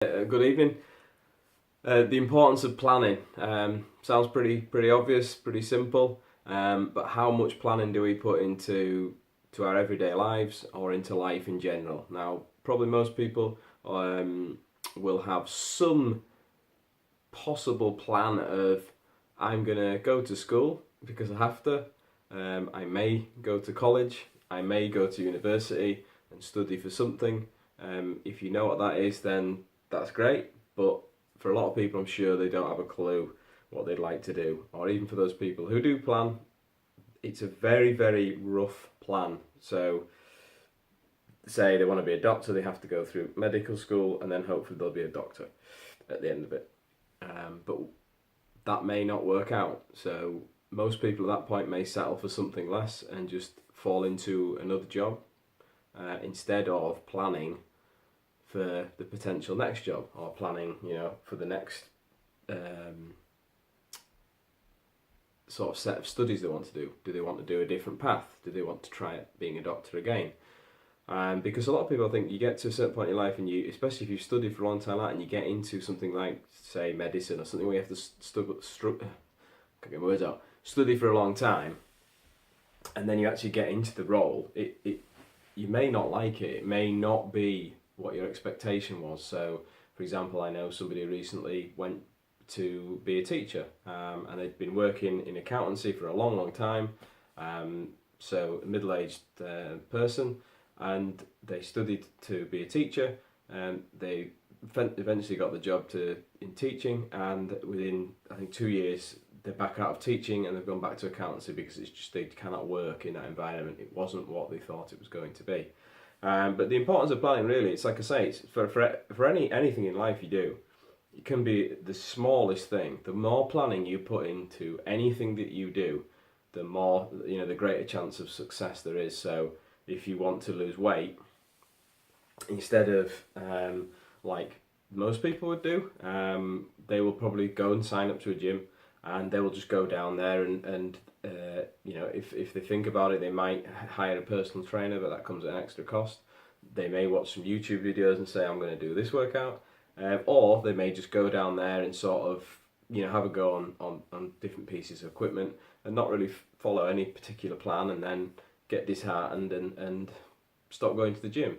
Good evening. The importance of planning sounds pretty obvious, pretty simple. But how much planning do we put into our everyday lives or into life in general? Now, probably most people will have some possible plan of I'm gonna go to school because I have to. I may go to college. I may go to university and study for something. If you know what that is, then that's great. But for a lot of people, I'm sure they don't have a clue what they'd like to do. Or even for those people who do plan, it's a very rough plan. So, say they want to be a doctor, they have to go through medical school and then hopefully they'll be a doctor at the end of it. But that may not work out. So, most people at that point may settle for something less and just fall into another job instead of planning for the potential next job, or planning, for the next sort of set of studies they want to do. Do they want to do a different path? Do they want to try being a doctor again? Because a lot of people, I think, you get to a certain point in life, and you, especially if you've studied for a long time, like, and you get into something like, say, medicine or something where you have to can't get my words out, study for a long time, and then you actually get into the role. You may not like it. It may not be what your expectation was. So, for example, I know somebody recently went to be a teacher, and they'd been working in accountancy for a long time. So, a middle-aged person, and they studied to be a teacher, and they eventually got the job in teaching, and within, I think, 2 years they're back out of teaching and they've gone back to accountancy because it's just they cannot work in that environment. It wasn't what they thought it was going to be. But the importance of planning, really, it's like I say, it's for anything in life you do, it can be the smallest thing. The more planning you put into anything that you do, the more, the greater chance of success there is. So if you want to lose weight, instead of like most people would do, they will probably go and sign up to a gym, and they will just go down there and if they think about it, they might hire a personal trainer, but that comes at an extra cost. They may watch some YouTube videos and say, I'm going to do this workout, or they may just go down there and sort of have a go on different pieces of equipment and not really follow any particular plan, and then get disheartened and stop going to the gym.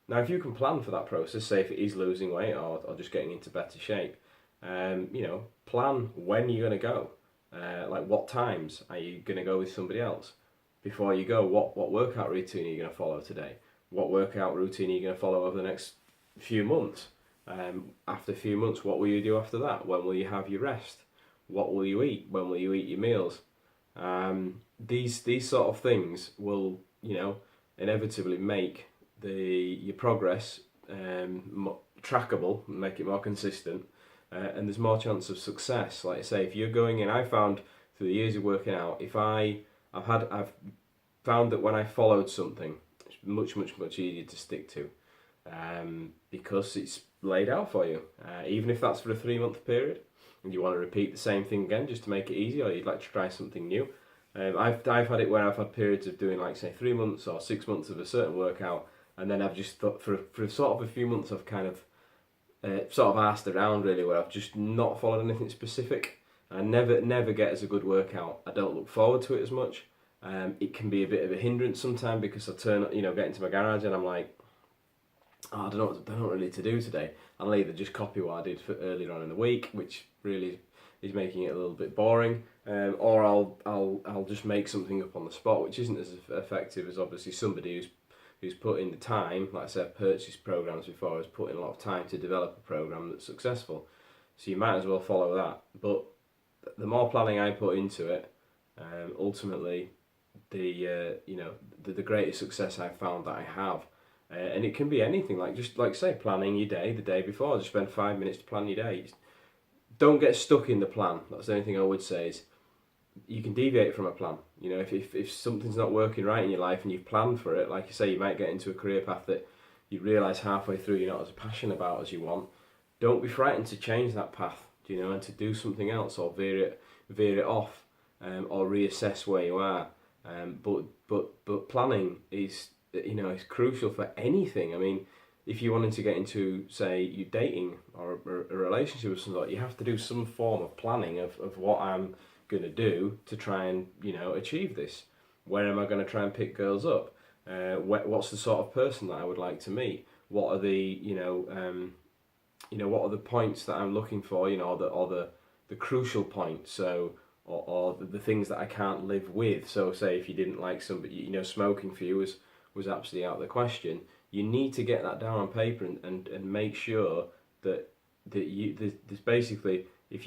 Now, if you can plan for that process, say if it is losing weight or just getting into better shape, plan when you're going to go. Like, what times are you going to go with somebody else? Before you go, what workout routine are you going to follow today? What workout routine are you going to follow over the next few months? After a few months, what will you do after that? When will you have your rest? What will you eat? When will you eat your meals? These sort of things will, inevitably make your progress trackable, make it more consistent, and there's more chance of success. Like I say, if you're going in, I found through the years of working out, I've found that when I followed something, it's much easier to stick to, because it's laid out for you. Even if that's for a 3-month period, and you want to repeat the same thing again just to make it easier, or you'd like to try something new. I've had it where I've had periods of doing, like, say, 3 months or 6 months of a certain workout, and then I've just thought for sort of a few months I've kind of sort of asked around, really, where I've just not followed anything specific. I never get as a good workout. I don't look forward to it as much. It can be a bit of a hindrance sometimes because I get into my garage and I'm like, oh, I don't know really to do today. I'll either just copy what I did for earlier on in the week, which really is making it a little bit boring, or I'll just make something up on the spot, which isn't as effective as obviously somebody who's put in the time. Like I said, I've purchased programs before. I was putting a lot of time to develop a program that's successful. So you might as well follow that. But the more planning I put into it, ultimately, the greater success I've found that I have. And it can be anything, like say planning your day the day before. Just spend 5 minutes to plan your day. Don't get stuck in the plan. That's the only thing I would say is you can deviate from a plan. If something's not working right in your life and you've planned for it, like you say, you might get into a career path that you realise halfway through you're not as passionate about as you want. Don't be frightened to change that path, and to do something else, or veer it off, or reassess where you are. But planning is crucial for anything. I mean, if you wanted to get into, say, you dating or a relationship with somebody, you have to do some form of planning of what I'm going to do to try and, achieve this. Where am I going to try and pick girls up? What's the sort of person that I would like to meet? What are the, what are the points that I'm looking for? The crucial points. So, or the things that I can't live with. So, say if you didn't like somebody, smoking for you was absolutely out of the question. You need to get that down on paper and make sure that there's basically, if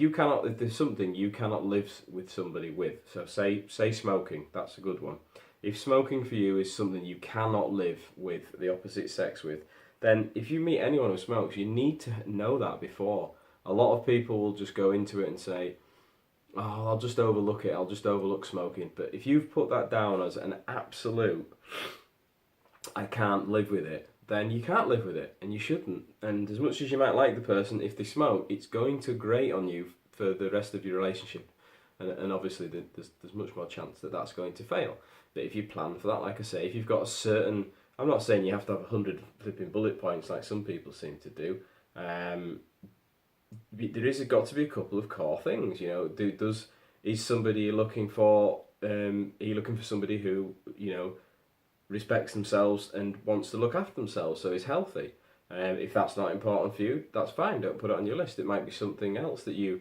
there's something you cannot live with somebody with. So say smoking, that's a good one. If smoking for you is something you cannot live with the opposite sex with, then if you meet anyone who smokes, you need to know that before. A lot of people will just go into it and say, oh, I'll just overlook it, I'll just overlook smoking. But if you've put that down as an absolute, I can't live with it, then you can't live with it, and you shouldn't. And as much as you might like the person, if they smoke, it's going to grate on you for the rest of your relationship. And obviously there's much more chance that that's going to fail. But if you plan for that, like I say, if you've got a certain, I'm not saying you have to have 100 flipping bullet points like some people seem to do. There is got to be a couple of core things. Is somebody looking for? Are you looking for somebody who respects themselves and wants to look after themselves, so is healthy? If that's not important for you, that's fine. Don't put it on your list. It might be something else that you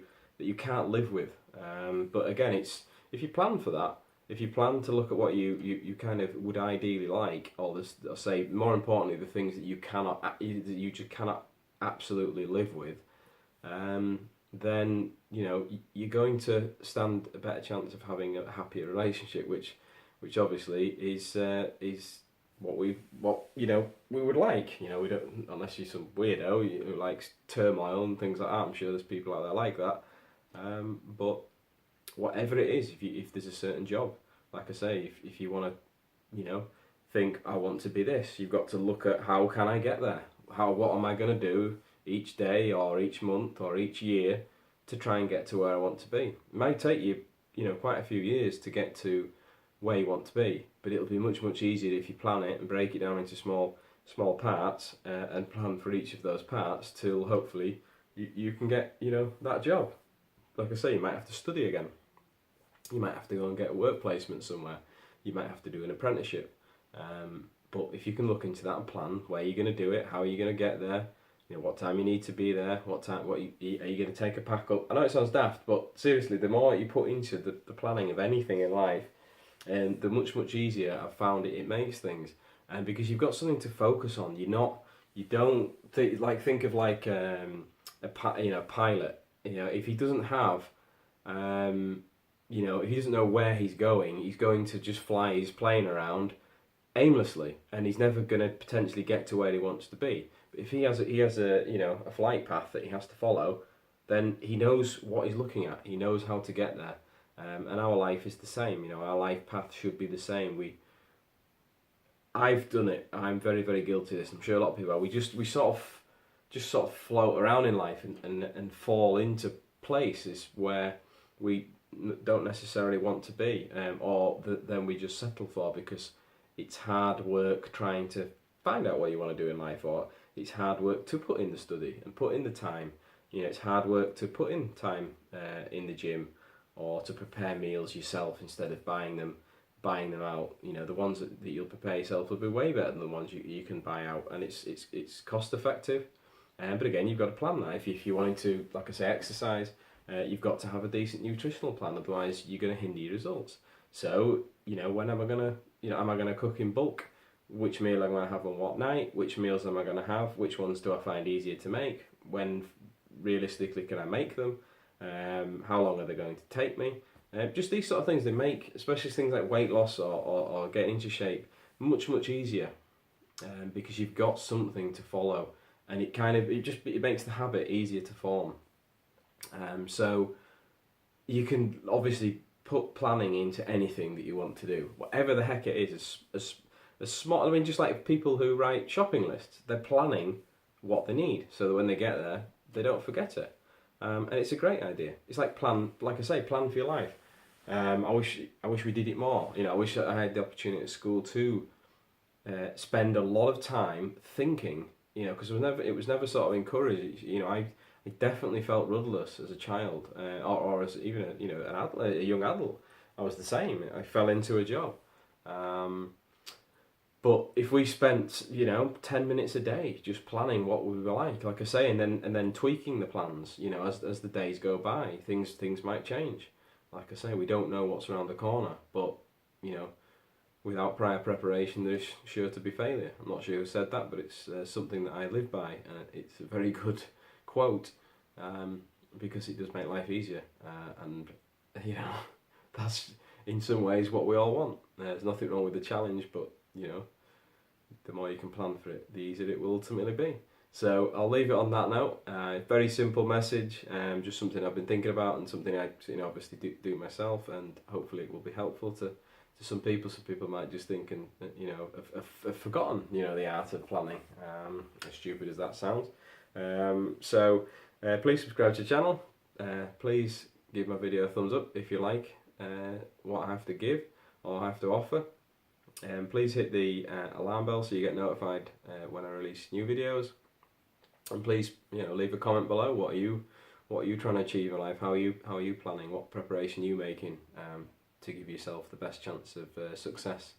can't live with. But again, it's if you plan for that. If you plan to look at what you kind of would ideally like, or say more importantly, the things that you just cannot absolutely live with, then you're going to stand a better chance of having a happier relationship, which obviously is what we would like. We don't, unless you're some weirdo who likes turmoil and things like that. I'm sure there's people out there like that. But whatever it is, if there's a certain job, like I say, if you want to, think I want to be this, you've got to look at how can I get there? What am I going to do each day or each month or each year to try and get to where I want to be? It might take you, quite a few years to get to where you want to be, but it'll be much easier if you plan it and break it down into small parts and plan for each of those parts till hopefully you can get that job. Like I say, you might have to study again. You might have to go and get a work placement somewhere. You might have to do an apprenticeship. But if you can look into that and plan where you're going to do it, how you're going to get there, what time you need to be there, are you going to take a pack up? I know it sounds daft, but seriously, the more you put into the planning of anything in life, the much easier I've found it makes things. And because you've got something to focus on, think of like a pilot. If he doesn't have, if he doesn't know where he's going to just fly his plane around aimlessly, and he's never going to potentially get to where he wants to be. But if he has a flight path that he has to follow, then he knows what he's looking at. He knows how to get there. And our life is the same. Our life path should be the same. I've done it. I'm very, very guilty of this. I'm sure a lot of people are. We sort of float around in life and fall into places where we don't necessarily want to be, then we just settle for because it's hard work trying to find out what you want to do in life, or it's hard work to put in the study and put in the time. It's hard work to put in time in the gym, or to prepare meals yourself instead of buying them out. The ones that you'll prepare yourself will be way better than the ones you can buy out, and it's cost effective. But again, you've got to plan that. If you're wanting to, like I say, exercise, you've got to have a decent nutritional plan. Otherwise, you're going to hinder your results. So, when am I going to cook in bulk? Which meal am I going to have on what night? Which meals am I going to have? Which ones do I find easier to make? When realistically can I make them? How long are they going to take me? Just these sort of things, they make, especially things like weight loss or getting into shape, much easier, because you've got something to follow, and it makes the habit easier to form. So you can obviously put planning into anything that you want to do, whatever the heck it is. As small, I mean, just like people who write shopping lists, they're planning what they need so that when they get there, they don't forget it. And it's a great idea. It's like plan for your life. I wish we did it more. I wish I had the opportunity at school to spend a lot of time thinking because it was never sort of encouraged. I definitely felt rudderless as a child, or as even an adult, a young adult. I was the same. I fell into a job. Um, but if we spent, 10 minutes a day just planning what we were like I say, and then tweaking the plans, as the days go by, things might change. Like I say, we don't know what's around the corner, but you know, without prior preparation, there's sure to be failure. I'm not sure who said that, but it's something that I live by. It's a very good quote, because it does make life easier, and you know, that's in some ways what we all want. There's nothing wrong with the challenge, but the more you can plan for it, the easier it will ultimately be. So I'll leave it on that note. Very simple message, just something I've been thinking about and something I obviously do myself, and hopefully it will be helpful to some people. Some people might just think and have forgotten the art of planning. As stupid as that sounds. So please subscribe to the channel. Please give my video a thumbs up if you like what I have to give or have to offer. Please hit the alarm bell so you get notified when I release new videos. And please, leave a comment below. What are you trying to achieve in life? How are you planning? What preparation are you making to give yourself the best chance of success?